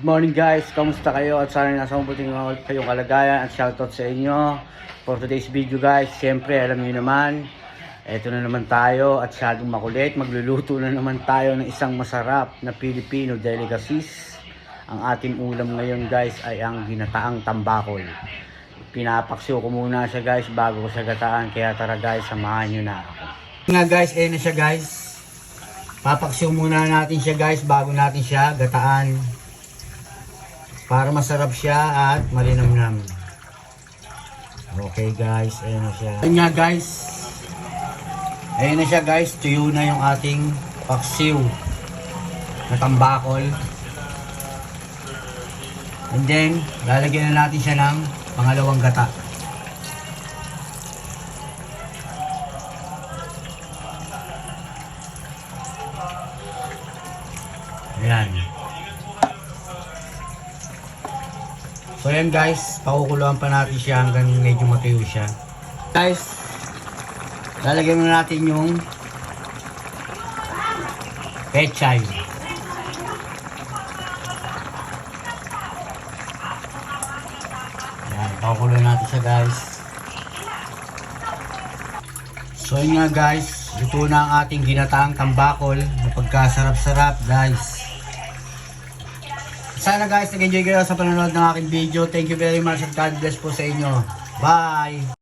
morning guys, kamusta kayo at sana nasa mabuting kayong kalagayan at shoutout sa inyo for today's video guys. Siyempre alam niyo naman, eto na naman tayo at masyadong makulit. Magluluto na naman tayo ng isang masarap na Filipino delicacies. Ang ating ulam ngayon guys ay ang ginataang tambakol. Pinapaksiw ko muna siya guys bago ko siya gataan, kaya tara guys, samahan nyo na ako. Nga guys, ayan na siya guys. Papaksiw muna natin siya guys bago natin siya gataan, para masarap siya at malinamnam. Okay guys, ayan na siya. Ayan nga guys. Ayan na siya guys. Tuyo na yung ating paksiw na tambakol. And then, lalagyan na natin siya ng pangalawang gata. Ayan. So yan guys, pakukuluan pa natin siya hanggang medyo matuyo siya. Guys, lalagyan na natin yung pechay. Ayan, pakukuluan natin siya guys. So yun nga guys, ito na ang ating ginataang tambakol na pagkasarap-sarap guys. Sana guys, nag-enjoy kayo sa panonood ng aking video. Thank you very much at God bless po sa inyo. Bye!